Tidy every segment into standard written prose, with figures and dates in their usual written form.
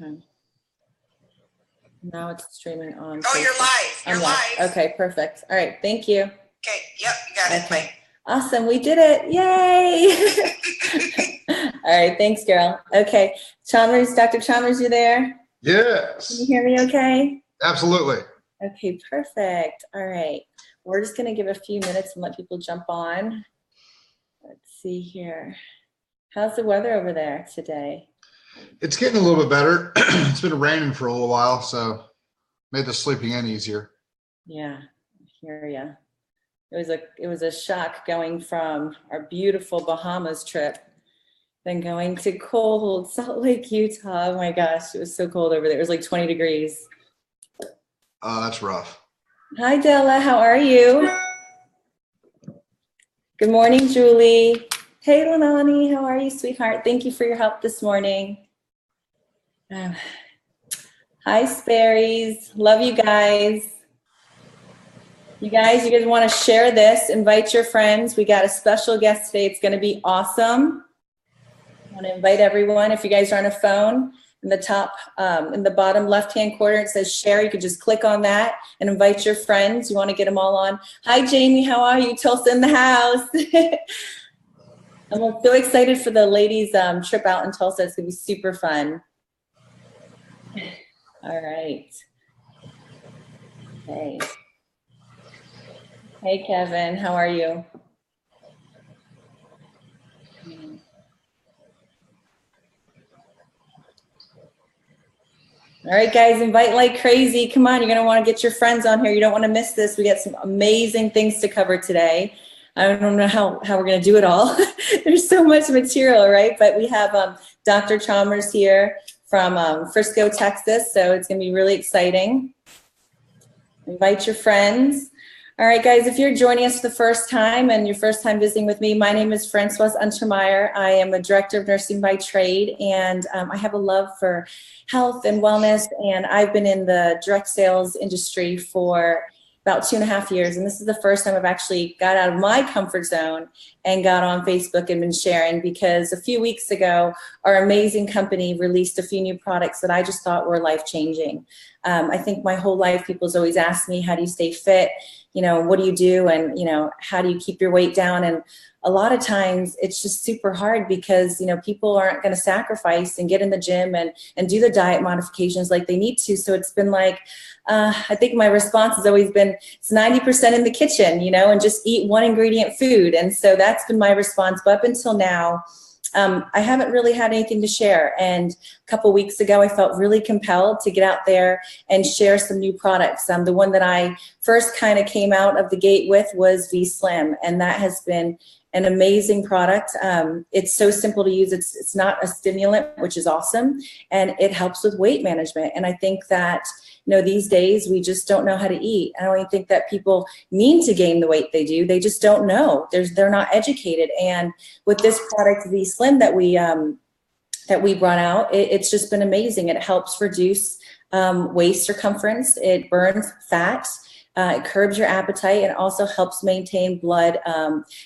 Okay. Now it's streaming on. Oh, you're live. You're live. Okay, perfect. All right, thank you. Okay, yep, you got it. Okay. Awesome, we did it. Yay! All right, thanks, girl. Okay, Chalmers, Dr. Chalmers, you there? Yes. Can you hear me okay? Absolutely. Okay, perfect. All right, we're just gonna give a few minutes and let people jump on. Let's see here. How's the weather over there today? It's getting a little bit better. It's been raining for a little while, so made the sleeping in easier. Yeah, I hear ya. It was a shock going from our beautiful Bahamas trip, then going to cold Salt Lake, Utah. Oh my gosh, it was so cold over there. It was like 20 degrees. That's rough. Hi, Della. How are you? Good morning, Julie. Hey, Lanani. How are you, sweetheart? Thank you for your help this morning. Hi, Sperry's. Love you guys. You guys want to share this, invite your friends. We got a special guest today. It's going to be awesome. I want to invite everyone. If you guys are on a phone, in the top, in the bottom left-hand corner, it says share. You could just click on that and invite your friends. You want to get them all on. Hi, Jamie. How are you? Tulsa in the house. I'm so excited for the ladies' trip out in Tulsa. It's going to be super fun. All right. Okay. Hey, Kevin, how are you? All right, guys, invite like crazy. Come on, you're going to want to get your friends on here. You don't want to miss this. We got some amazing things to cover today. I don't know how we're going to do it all. There's so much material, right? But we have Dr. Chalmers here from Frisco, Texas, so it's going to be really exciting. Invite your friends. All right, guys, if you're joining us for the first time and your first time visiting with me, my name is Francoise Untermeyer. I am a director of nursing by trade, and I have a love for health and wellness, and I've been in the direct sales industry for about 2.5 years, and this is the first time I've actually got out of my comfort zone and got on Facebook and been sharing, because a few weeks ago, our amazing company released a few new products that I just thought were life-changing. I think my whole life, people's always asked me, how do you stay fit? You know, what do you do? And, you know, how do you keep your weight down? And a lot of times it's just super hard because, you know, people aren't going to sacrifice and get in the gym and do the diet modifications like they need to. So it's been like, I think my response has always been, it's 90% in the kitchen, you know, and just eat one ingredient food. And so that's been my response. But up until now, I haven't really had anything to share. And a couple weeks ago, I felt really compelled to get out there and share some new products. The one that I first kind of came out of the gate with was Vslim, and that has been an amazing product. It's so simple to use. It's not a stimulant, which is awesome, and it helps with weight management. And I think that, you know, these days we just don't know how to eat. I don't even think that people mean to gain the weight they do. They just don't know. They're not educated. And with this product, Vslim, that we brought out, it's just been amazing. It helps reduce waist circumference. It burns fat. It curbs your appetite, and also helps maintain blood,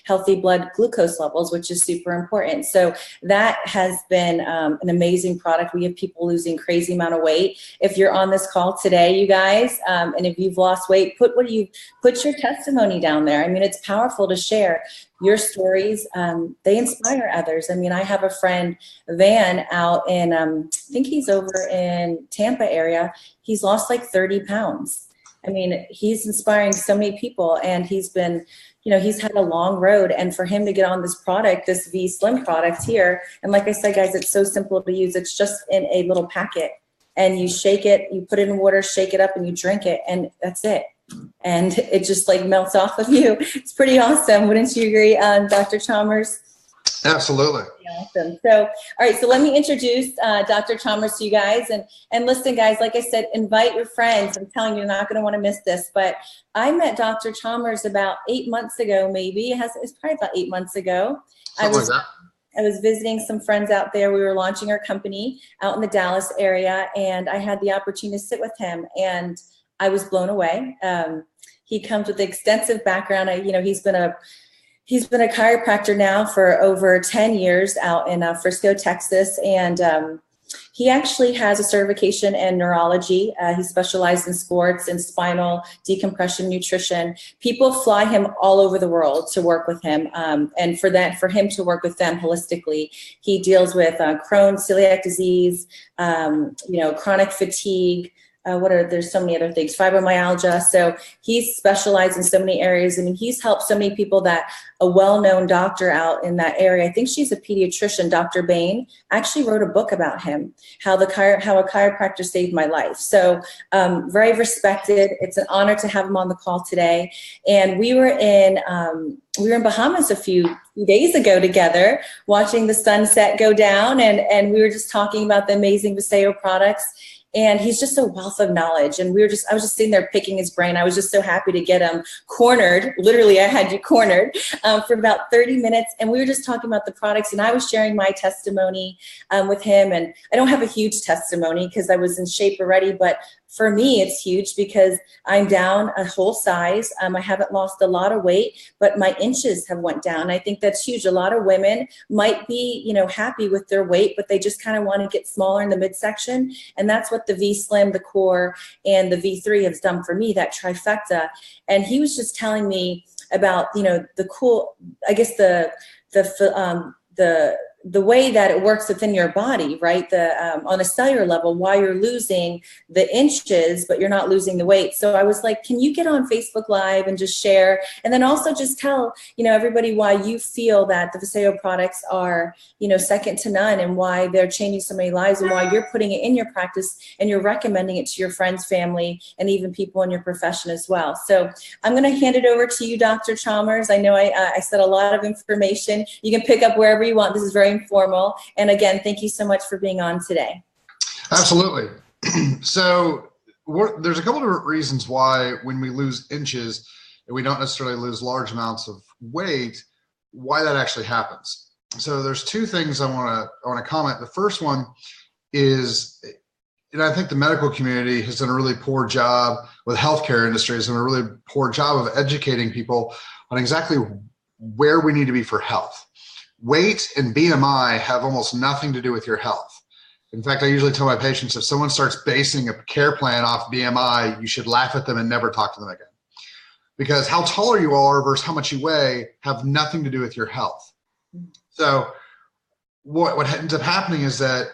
healthy blood glucose levels, which is super important. So that has been an amazing product. We have people losing crazy amount of weight. If you're on this call today, you guys, and if you've lost weight, put your testimony down there. I mean, it's powerful to share your stories. They inspire others. I mean, I have a friend, Van, out in, I think he's over in Tampa area. He's lost like 30 pounds. I mean, he's inspiring so many people, and he's been, you know, he's had a long road. And for him to get on this product, this Vslim product here, and like I said, guys, it's so simple to use. It's just in a little packet, and you shake it, you put it in water, shake it up, and you drink it, and that's it. And it just like melts off of you. It's pretty awesome. Wouldn't you agree, Dr. Chalmers? Absolutely. Awesome. So, all right, so let me introduce Dr. Chalmers to you guys. And listen, guys, like I said, invite your friends. I'm telling you, you're not going to want to miss this. But I met Dr. Chalmers about 8 months ago, maybe. It's probably about 8 months ago. I was visiting some friends out there. We were launching our company out in the Dallas area, and I had the opportunity to sit with him, and I was blown away. He comes with extensive background. He's been a chiropractor now for over 10 years out in Frisco, Texas. And he actually has a certification in neurology. He specialized in sports and spinal decompression nutrition. People fly him all over the world to work with him. And for him to work with them holistically, he deals with Crohn's, celiac disease, chronic fatigue, there's so many other things, fibromyalgia. So he's specialized in so many areas. I mean, he's helped so many people that a well-known doctor out in that area, I think she's a pediatrician, Dr. Bain, actually wrote a book about him, how a chiropractor saved my life. So very respected. It's an honor to have him on the call today. And we were in Bahamas a few days ago together, watching the sunset go down. And we were just talking about the amazing Vslim products. And he's just a wealth of knowledge. And I was just sitting there picking his brain. I was just so happy to get him cornered. Literally, I had you cornered for about 30 minutes. And we were just talking about the products. And I was sharing my testimony with him. And I don't have a huge testimony because I was in shape already. But for me, it's huge because I'm down a whole size. I haven't lost a lot of weight, but my inches have went down. I think that's huge. A lot of women might be, happy with their weight, but they just kind of want to get smaller in the midsection. And that's what the Vslim, the Core, and the V3 has done for me, that trifecta. And he was just telling me about, the cool, I guess the way that it works within your body, right? On a cellular level, why you're losing the inches, but you're not losing the weight. So I was like, can you get on Facebook Live and just share? And then also just tell, everybody why you feel that the Vslim products are, second to none, and why they're changing so many lives, and why you're putting it in your practice and you're recommending it to your friends, family, and even people in your profession as well. So I'm going to hand it over to you, Dr. Chalmers. I know I said a lot of information. You can pick up wherever you want. This is very informal. And again, thank you so much for being on today. Absolutely. So there's a couple different reasons why when we lose inches and we don't necessarily lose large amounts of weight, why that actually happens. So there's two things I want to comment. The first one is, I think the medical community has done a really poor job with healthcare industry, has done a really poor job of educating people on exactly where we need to be for health. Weight and BMI have almost nothing to do with your health. In fact, I usually tell my patients, if someone starts basing a care plan off BMI, you should laugh at them and never talk to them again. Because how taller you are versus how much you weigh have nothing to do with your health. So what ends up happening is that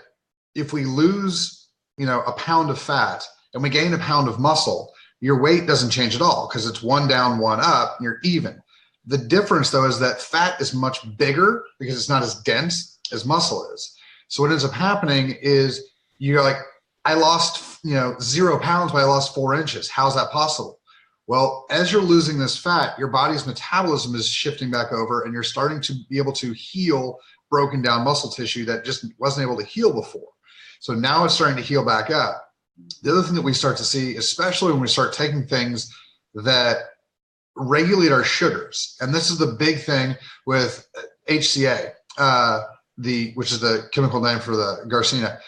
if we lose, a pound of fat and we gain a pound of muscle, your weight doesn't change at all because it's one down, one up, and you're even. The difference, though, is that fat is much bigger because it's not as dense as muscle is. So what ends up happening is you're like, I lost, 0 pounds, but I lost 4 inches. How's that possible? Well, as you're losing this fat, your body's metabolism is shifting back over, and you're starting to be able to heal broken down muscle tissue that just wasn't able to heal before. So now it's starting to heal back up. The other thing that we start to see, especially when we start taking things that regulate our sugars, and this is the big thing with HCA, which is the chemical name for the Garcinia.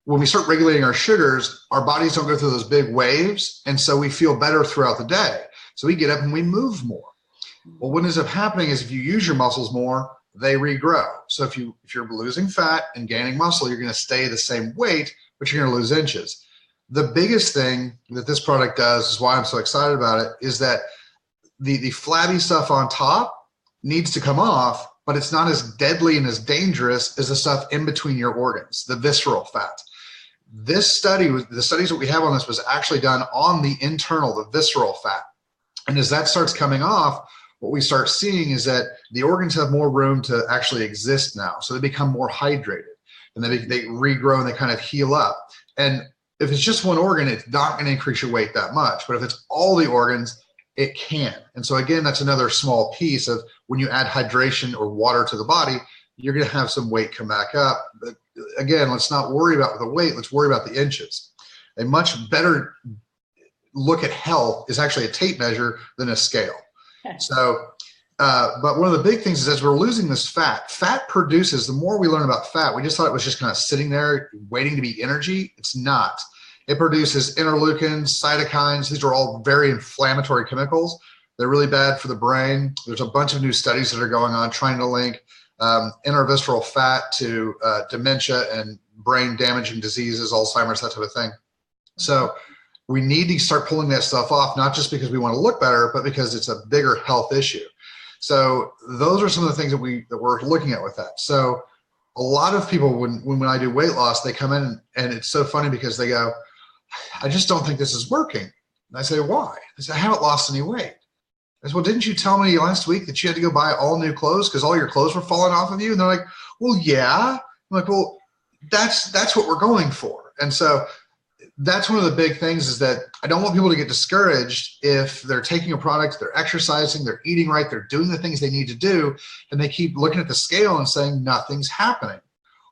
When we start regulating our sugars, our bodies don't go through those big waves, and so we feel better throughout the day. So we get up and we move more. Well, what ends up happening is if you use your muscles more, they regrow. So if you're losing fat and gaining muscle, you're going to stay the same weight, but you're going to lose inches. The biggest thing that this product does, is why I'm so excited about it, is that the flabby stuff on top needs to come off, but it's not as deadly and as dangerous as the stuff in between your organs, the visceral fat. The studies that we have on this was actually done on the internal, the visceral fat. And as that starts coming off, what we start seeing is that the organs have more room to actually exist now. So they become more hydrated, and they regrow and they kind of heal up. And if it's just one organ, it's not going to increase your weight that much. But if it's all the organs, it can. And so again, that's another small piece of when you add hydration or water to the body, you're going to have some weight come back up. But again, let's not worry about the weight. Let's worry about the inches. A much better look at health is actually a tape measure than a scale. So, but one of the big things is as we're losing this fat produces, the more we learn about fat, we just thought it was just kind of sitting there waiting to be energy. It's not. It produces interleukins, cytokines. These are all very inflammatory chemicals. They're really bad for the brain. There's a bunch of new studies that are going on trying to link intravisceral fat to dementia and brain damaging diseases, Alzheimer's, that type of thing. So we need to start pulling that stuff off, not just because we want to look better, but because it's a bigger health issue. So those are some of the things that we're looking at with that. So a lot of people, when I do weight loss, they come in and it's so funny because they go, I just don't think this is working. And I say, why? They say, I haven't lost any weight. I said, well, didn't you tell me last week that you had to go buy all new clothes because all your clothes were falling off of you? And they're like, well, yeah. I'm like, well, that's what we're going for. And so that's one of the big things, is that I don't want people to get discouraged if they're taking a product, they're exercising, they're eating right, they're doing the things they need to do, and they keep looking at the scale and saying nothing's happening.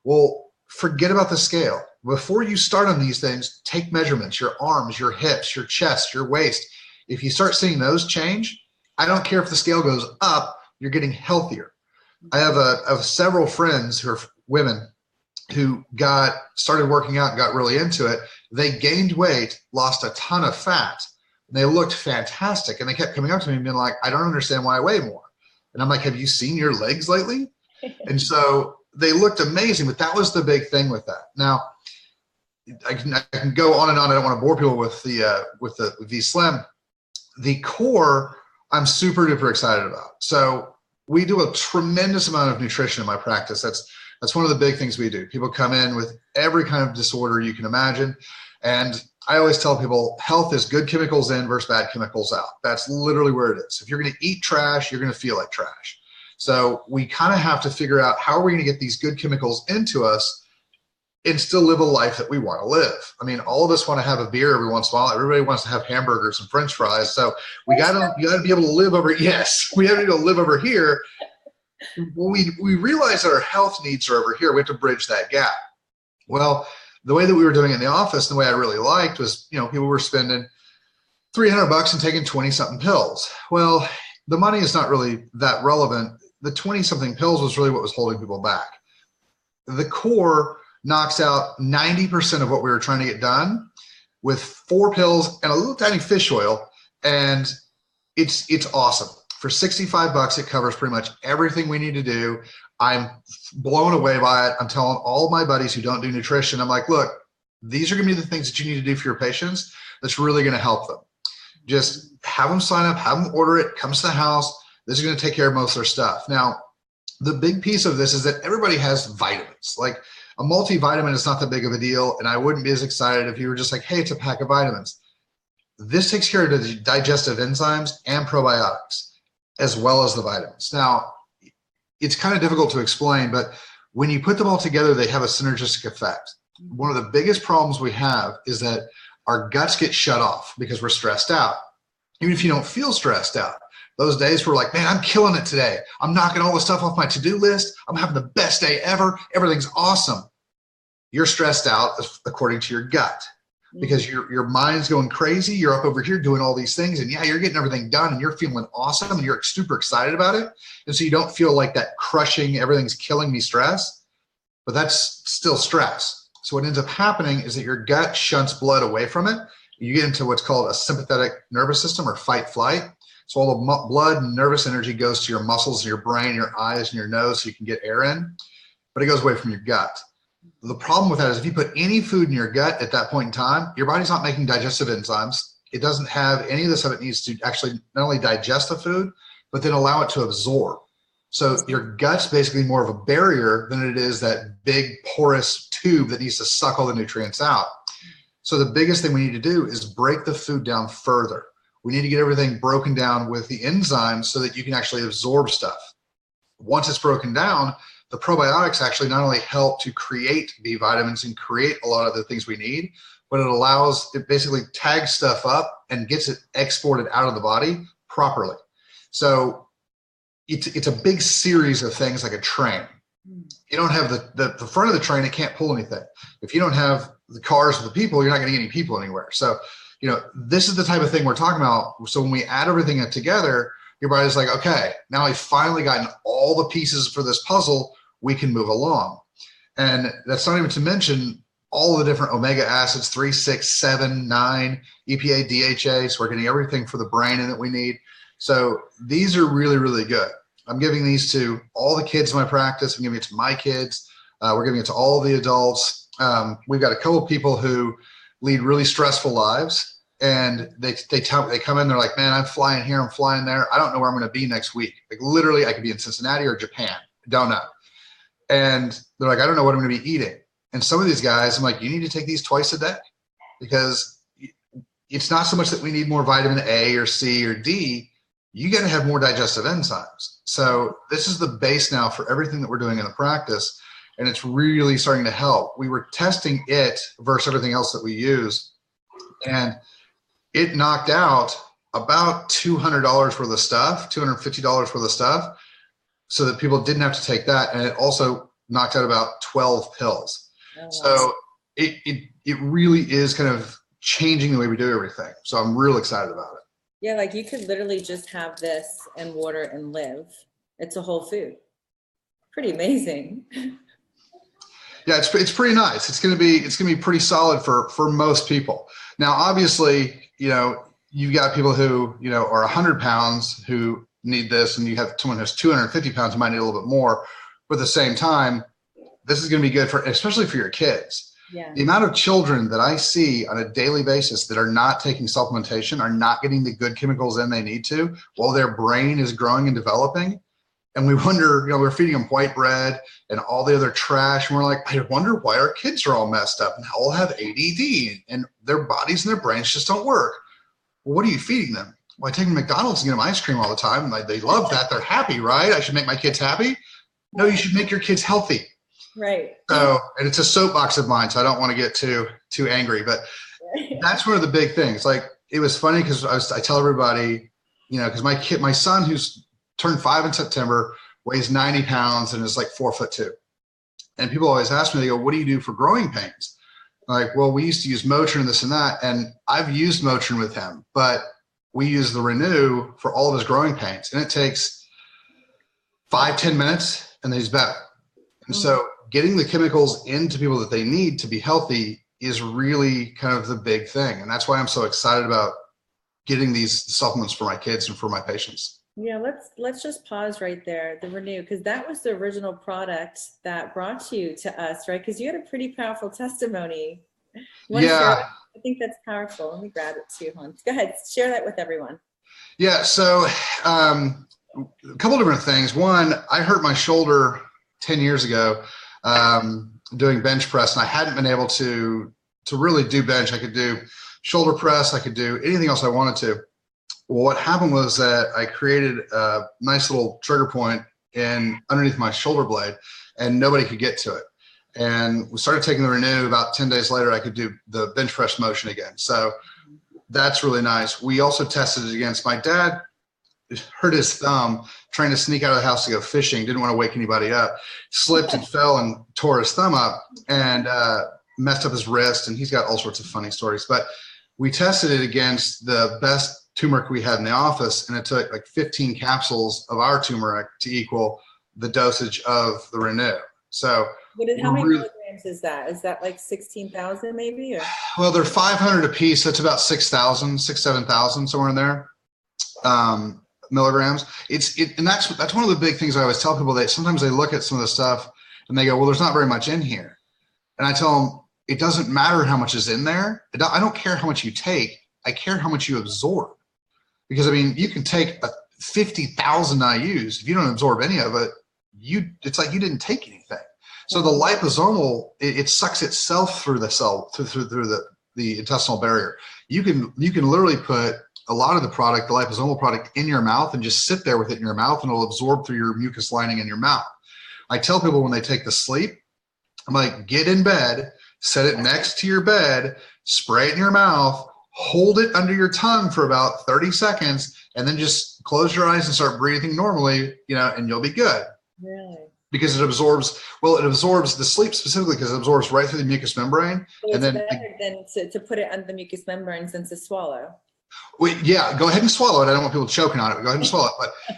Well, forget about the scale. Before you start on these things, take measurements, your arms, your hips, your chest, your waist. If you start seeing those change, I don't care if the scale goes up, you're getting healthier. I have several friends who are women who started working out and got really into it. They gained weight, lost a ton of fat, and they looked fantastic. And they kept coming up to me and being like, I don't understand why I weigh more. And I'm like, have you seen your legs lately? And so they looked amazing, but that was the big thing with that. Now, I can go on and on. I don't want to bore people with the Vslim. The core, I'm super duper excited about. So we do a tremendous amount of nutrition in my practice. That's one of the big things we do. People come in with every kind of disorder you can imagine. And I always tell people, health is good chemicals in versus bad chemicals out. That's literally where it is. If you're going to eat trash, you're going to feel like trash. So we kind of have to figure out, how are we going to get these good chemicals into us and still live a life that we want to live? I mean, all of us want to have a beer every once in a while. Everybody wants to have hamburgers and French fries. So you got to be able to live over. Yes, we have to be able to live over here. When we realize that our health needs are over here, we have to bridge that gap. Well, the way that we were doing it in the office, the way I really liked was, people were spending $300 and taking 20 something pills. Well, the money is not really that relevant. The 20 something pills was really what was holding people back. The core knocks out 90% of what we were trying to get done with 4 pills and a little tiny fish oil. And it's awesome. For $65, it covers pretty much everything we need to do. I'm blown away by it. I'm telling all my buddies who don't do nutrition, I'm like, look, these are going to be the things that you need to do for your patients that's really going to help them. Just have them sign up, have them order it, comes to the house. This is going to take care of most of their stuff. Now, the big piece of this is that everybody has vitamins. Like, a multivitamin is not that big of a deal, and I wouldn't be as excited if you were just like, hey, it's a pack of vitamins. This takes care of the digestive enzymes and probiotics, as well as the vitamins. Now, it's kind of difficult to explain, but when you put them all together, they have a synergistic effect. One of the biggest problems we have is that our guts get shut off because we're stressed out. Even if you don't feel stressed out, those days we're like, man, I'm killing it today. I'm knocking all the stuff off my to-do list. I'm having the best day ever. Everything's awesome. You're stressed out according to your gut, because your mind's going crazy. You're up over here doing all these things, and yeah, you're getting everything done and you're feeling awesome and you're super excited about it. And so you don't feel like that crushing, everything's killing me stress, but that's still stress. So what ends up happening is that your gut shunts blood away from it. You get into what's called a sympathetic nervous system, or fight flight. So all the blood and nervous energy goes to your muscles and your brain, your eyes and your nose, so you can get air in, but it goes away from your gut. The problem with that is if you put any food in your gut at that point in time, your body's not making digestive enzymes. It doesn't have any of the stuff it needs to actually not only digest the food, but then allow it to absorb. So your gut's basically more of a barrier than it is that big porous tube that needs to suck all the nutrients out. So the biggest thing we need to do is break the food down further. We need to get everything broken down with the enzymes so that you can actually absorb stuff. Once it's broken down, the probiotics actually not only help to create B vitamins and create a lot of the things we need, but it basically tags stuff up and gets it exported out of the body properly. So it's a big series of things, like a train. You don't have the front of the train, it can't pull anything. If you don't have the cars with the people, you're not going to get any people anywhere. So, this is the type of thing we're talking about. So when we add everything together, your body's like, okay, now I've finally gotten all the pieces for this puzzle, we can move along. And that's not even to mention all the different omega acids, 3, 6, 7, 9, EPA, DHA. So we're getting everything for the brain in that we need. So these are really, really good. I'm giving these to all the kids in my practice. I'm giving it to my kids. We're giving it to all the adults. We've got a couple of people who lead really stressful lives, and they come in, they're like, man, I'm flying here, I'm flying there. I don't know where I'm going to be next week. Like literally I could be in Cincinnati or Japan. Don't know. And they're like, I don't know what I'm going to be eating. And some of these guys, I'm like, you need to take these twice a day, because it's not so much that we need more vitamin A or C or D. You got to have more digestive enzymes. So this is the base now for everything that we're doing in the practice. And it's really starting to help. We were testing it versus everything else that we use, and it knocked out about $200 worth of stuff, $250 worth of stuff, so that people didn't have to take that. And it also knocked out about 12 pills. Oh, wow. So it really is kind of changing the way we do everything. So I'm real excited about it. Yeah, like you could literally just have this and water and live. It's a whole food. Pretty amazing. Yeah, it's pretty nice. It's gonna be pretty solid for most people. Now, obviously, you've got people who are 100 pounds who need this, and you have someone who's 250 pounds who might need a little bit more. But at the same time, this is gonna be good especially for your kids. Yeah. The amount of children that I see on a daily basis that are not taking supplementation, are not getting the good chemicals in they need to, while their brain is growing and developing. And we wonder, we're feeding them white bread and all the other trash. And we're like, I wonder why our kids are all messed up and all have ADD and their bodies and their brains just don't work. Well, what are you feeding them? Well, I take them to McDonald's and get them ice cream all the time. They love that. They're happy, right? I should make my kids happy. No, you should make your kids healthy. Right. So, and it's a soapbox of mine, so I don't want to get too angry, but that's one of the big things. Like, it was funny because I tell everybody, because my son, who's turned 5 in September, weighs 90 pounds and is like 4'2". And people always ask me, they go, what do you do for growing pains? I'm like, well, we used to use Motrin and this and that. And I've used Motrin with him, but we use the Renew for all of his growing pains. And it takes 5-10 minutes and then he's better. And so getting the chemicals into people that they need to be healthy is really kind of the big thing. And that's why I'm so excited about getting these supplements for my kids and for my patients. Yeah, let's just pause right there. The Renew, because that was the original product that brought you to us, right? Because you had a pretty powerful testimony. Yeah, I think that's powerful. Let me grab it too, Hans. Go ahead, share that with everyone. Yeah, so a couple different things. One, I hurt my shoulder 10 years ago doing bench press, and I hadn't been able to really do bench. I could do shoulder press, I could do anything else I wanted to. Well, what happened was that I created a nice little trigger point underneath my shoulder blade, and nobody could get to it. And we started taking the Renew. About 10 days later, I could do the bench press motion again. So that's really nice. We also tested it against my dad. Hurt his thumb trying to sneak out of the house to go fishing. Didn't want to wake anybody up. Slipped and fell and tore his thumb up and messed up his wrist. And he's got all sorts of funny stories. But we tested it against the best turmeric we had in the office, and it took like 15 capsules of our turmeric to equal the dosage of the Renew. So how many milligrams is that? Is that like 16,000 maybe? Or? Well, they're 500 a piece. That's about 7,000, somewhere in there. Milligrams. And that's one of the big things I always tell people, that sometimes they look at some of the stuff and they go, well, there's not very much in here. And I tell them, it doesn't matter how much is in there. I don't care how much you take. I care how much you absorb. Because you can take 50,000 IUs. If you don't absorb any of it, it's like you didn't take anything. So the liposomal, it sucks itself through the cell, through the intestinal barrier. You can literally put a lot of the product, the liposomal product, in your mouth and just sit there with it in your mouth, and it'll absorb through your mucus lining in your mouth. I tell people when they take the sleep, I'm like, get in bed, set it next to your bed, spray it in your mouth, hold it under your tongue for about 30 seconds, and then just close your eyes and start breathing normally, and you'll be good. Really? Because it absorbs the sleep specifically because it absorbs right through the mucous membrane. So it's better than to put it under the mucous membrane than to swallow. Well, yeah, go ahead and swallow it. I don't want people choking on it. Go ahead and swallow it. But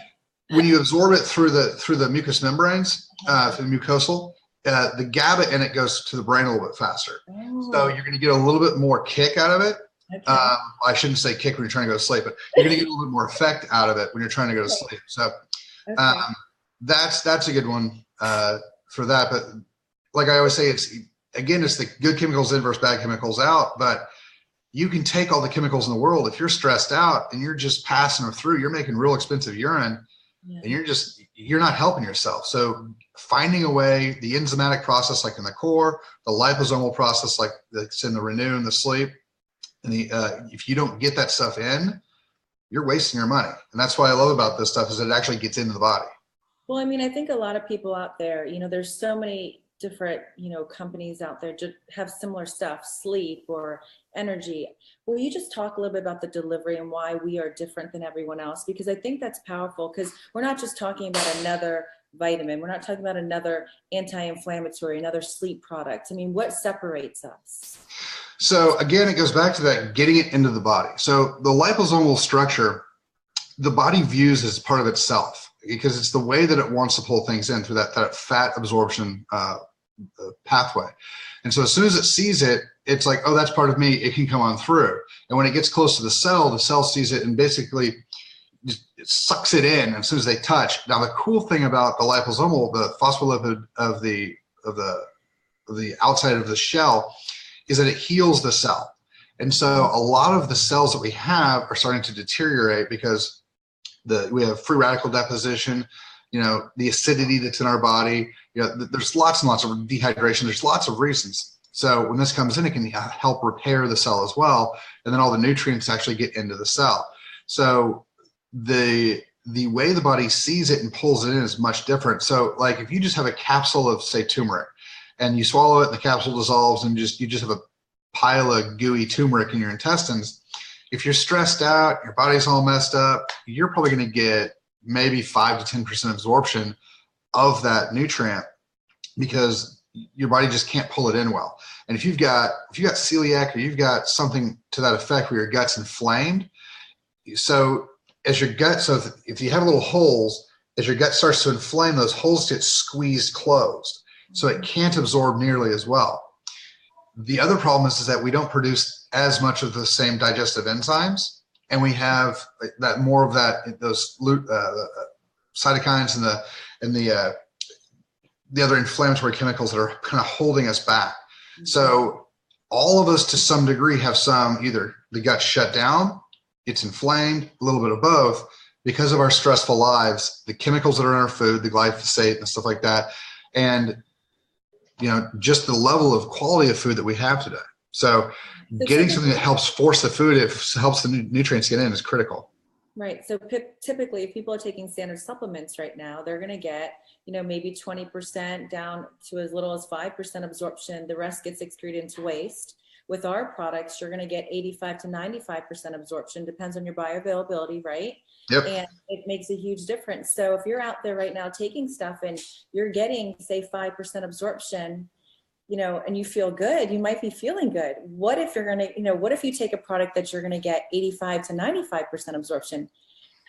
when you absorb it through the mucous membranes, through the mucosal, the GABA in it goes to the brain a little bit faster. Oh. So you're going to get a little bit more kick out of it. Okay. I shouldn't say kick when you're trying to go to sleep, but you're going to get a little bit more effect out of it when you're trying to go to sleep. So that's a good one for that. But like I always say, it's the good chemicals in versus bad chemicals out. But you can take all the chemicals in the world. If you're stressed out and you're just passing them through, you're making real expensive urine, and you're not helping yourself. So finding a way, the enzymatic process, like in the core, the liposomal process, like that's in the renew and the sleep, and if you don't get that stuff in, you're wasting your money. And that's what I love about this stuff is it actually gets into the body. Well, I mean, I think a lot of people out there, there's so many different, companies out there just have similar stuff, sleep or energy. Will you just talk a little bit about the delivery and why we are different than everyone else? Because I think that's powerful, because we're not just talking about another vitamin. We're not talking about another anti-inflammatory, another sleep product. I mean, what separates us? So again, it goes back to that getting it into the body. So the liposomal structure, the body views as part of itself because it's the way that it wants to pull things in through that fat absorption pathway. And so as soon as it sees it, it's like, oh, that's part of me. It can come on through. And when it gets close to the cell sees it and basically just it sucks it in as soon as they touch. Now, the cool thing about the liposomal, the phospholipid of the outside of the shell, is that it heals the cell. And so a lot of the cells that we have are starting to deteriorate because we have free radical deposition, the acidity that's in our body, there's lots and lots of dehydration. There's lots of reasons. So when this comes in, it can help repair the cell as well. And then all the nutrients actually get into the cell. So the way the body sees it and pulls it in is much different. So like if you just have a capsule of, say, turmeric, and you swallow it and the capsule dissolves and you just have a pile of gooey turmeric in your intestines, if you're stressed out, your body's all messed up, you're probably going to get maybe 5 to 10% absorption of that nutrient because your body just can't pull it in well. And if you've got celiac or you've got something to that effect where your gut's inflamed, so if you have little holes, as your gut starts to inflame, those holes get squeezed closed. So it can't absorb nearly as well. The other problem is that we don't produce as much of the same digestive enzymes, and we have those cytokines and the other inflammatory chemicals that are kind of holding us back. So all of us to some degree have either the gut shut down, it's inflamed, a little bit of both, because of our stressful lives, the chemicals that are in our food, the glyphosate and stuff like that, and just the level of quality of food that we have today. So getting something that helps force the food, it helps the nutrients get in, is critical. Right. So typically, if people are taking standard supplements right now, they're going to get, maybe 20% down to as little as 5% absorption. The rest gets excreted into waste. With our products, you're going to get 85 to 95% absorption, depends on your bioavailability, right? Yep. And it makes a huge difference. So if you're out there right now taking stuff and you're getting, say, 5% absorption, and you feel good, you might be feeling good. What if what if you take a product that you're going to get 85 to 95% absorption?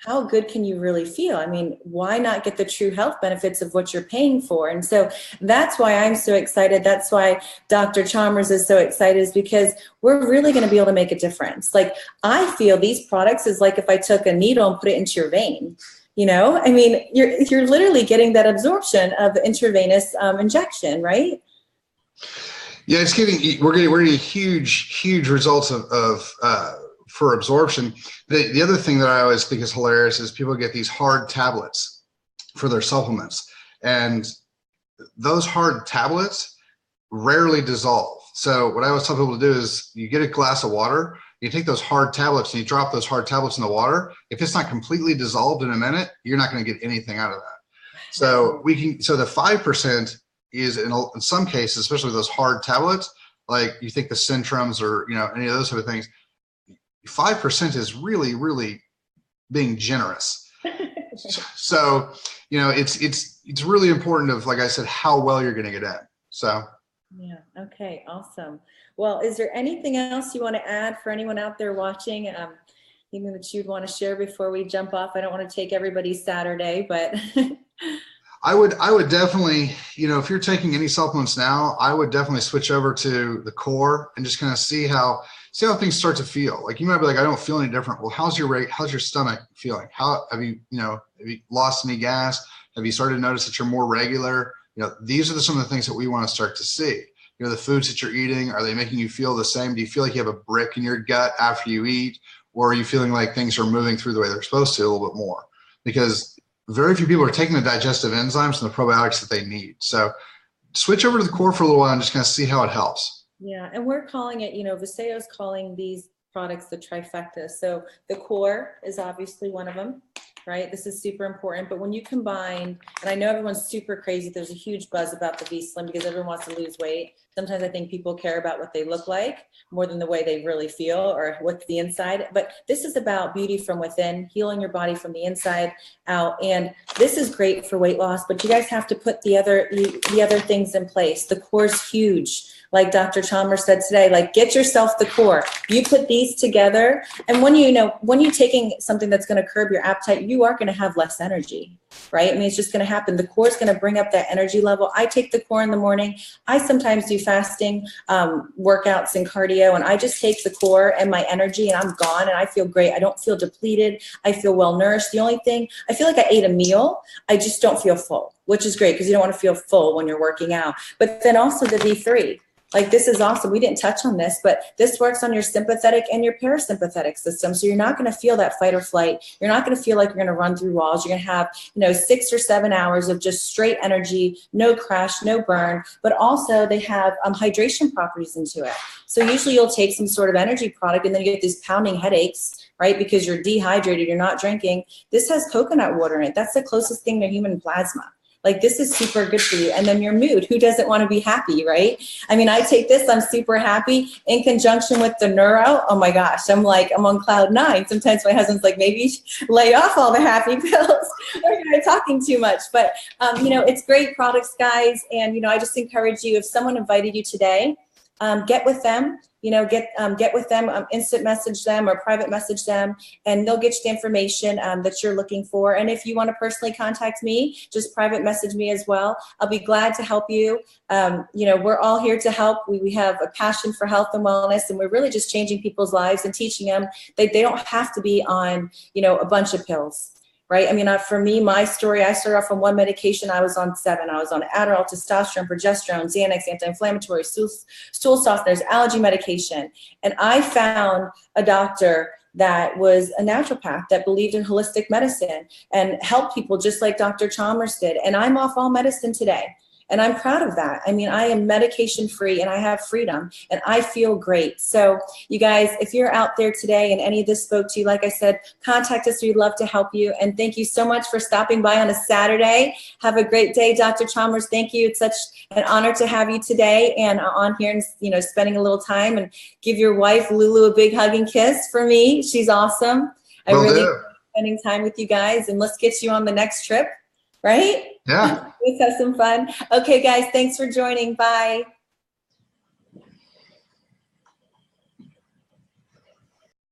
How good can you really feel? I mean, why not get the true health benefits of what you're paying for? And so that's why I'm so excited. That's why Dr. Chalmers is so excited, is because we're really going to be able to make a difference. Like, I feel these products is like if I took a needle and put it into your vein. I mean, you're literally getting that absorption of intravenous injection, right? Yeah, we're getting huge results for absorption. The other thing that I always think is hilarious is people get these hard tablets for their supplements, and those hard tablets rarely dissolve. So what I always tell people to do is you get a glass of water, you take those hard tablets and you drop those hard tablets in the water. If it's not completely dissolved in a minute, you're not going to get anything out of that. So the 5% is in some cases, especially those hard tablets, like you think the Centrums or any of those sort of things, 5% is really, really being generous. So it's really important of, like I said, how well you're going to get in. So yeah, okay, awesome. Well, is there anything else you want to add for anyone out there watching? Anything that you'd want to share before we jump off? I don't want to take everybody's Saturday, but I would definitely, if you're taking any supplements now, I would definitely switch over to the core and just kind of see how things start to feel. Like you might be like, I don't feel any different. Well, how's your stomach feeling? How have you lost any gas? Have you started to notice that you're more regular? These are some of the things that we want to start to see. The foods that you're eating, are they making you feel the same? Do you feel like you have a brick in your gut after you eat? Or are you feeling like things are moving through the way they're supposed to a little bit more? Because very few people are taking the digestive enzymes and the probiotics that they need. So switch over to the core for a little while and just kind of see how it helps. Yeah, and we're calling it, Viseo's calling these products the trifecta. So the core is obviously one of them, right? This is super important. But when you combine, and I know everyone's super crazy, there's a huge buzz about the Vslim because everyone wants to lose weight. Sometimes I think people care about what they look like more than the way they really feel or what's the inside. But this is about beauty from within, healing your body from the inside out. And this is great for weight loss, but you guys have to put the other things in place. The core is huge. Like Dr. Chalmers said today, like get yourself the core. You put these together, and when you're taking something that's going to curb your appetite, you are going to have less energy, right? I mean, it's just going to happen. The core is going to bring up that energy level. I take the core in the morning. I sometimes do fasting workouts and cardio, and I just take the core and my energy, and I'm gone, and I feel great. I don't feel depleted. I feel well nourished. The only thing, I feel like I ate a meal. I just don't feel full, which is great because you don't want to feel full when you're working out. But then also the V3. Like this is awesome. We didn't touch on this, but this works on your sympathetic and your parasympathetic system. So you're not going to feel that fight or flight. You're not going to feel like you're going to run through walls. You're going to have, 6 or 7 hours of just straight energy, no crash, no burn, but also they have hydration properties into it. So usually you'll take some sort of energy product and then you get these pounding headaches, right? Because you're dehydrated, you're not drinking. This has coconut water in it. That's the closest thing to human plasma. Like this is super good for you. And then your mood, who doesn't want to be happy, right? I mean, I take this, I'm super happy in conjunction with the neuro. Oh my gosh, I'm on cloud 9. Sometimes my husband's like, maybe lay off all the happy pills or you're talking too much. But, it's great products, guys. And, I just encourage you, if someone invited you today, get with them. Get with them, instant message them or private message them, and they'll get you the information that you're looking for. And if you want to personally contact me, just private message me as well. I'll be glad to help you. We're all here to help. We have a passion for health and wellness, and we're really just changing people's lives and teaching them that they don't have to be on, a bunch of pills. Right? I mean, for me, my story, I started off on one medication. I was on 7. I was on Adderall, testosterone, progesterone, Xanax, anti-inflammatory, stool softeners, allergy medication. And I found a doctor that was a naturopath that believed in holistic medicine and helped people just like Dr. Chalmers did. And I'm off all medicine today. And I'm proud of that. I mean, I am medication free and I have freedom and I feel great. So you guys, if you're out there today and any of this spoke to you, like I said, contact us. We'd love to help you. And thank you so much for stopping by on a Saturday. Have a great day, Dr. Chalmers. Thank you. It's such an honor to have you today and on here and, spending a little time, and give your wife, Lulu, a big hug and kiss for me. She's awesome. I really enjoy spending time with you guys, and let's get you on the next trip. Right? Yeah. Let's have some fun. Okay, guys, thanks for joining. Bye.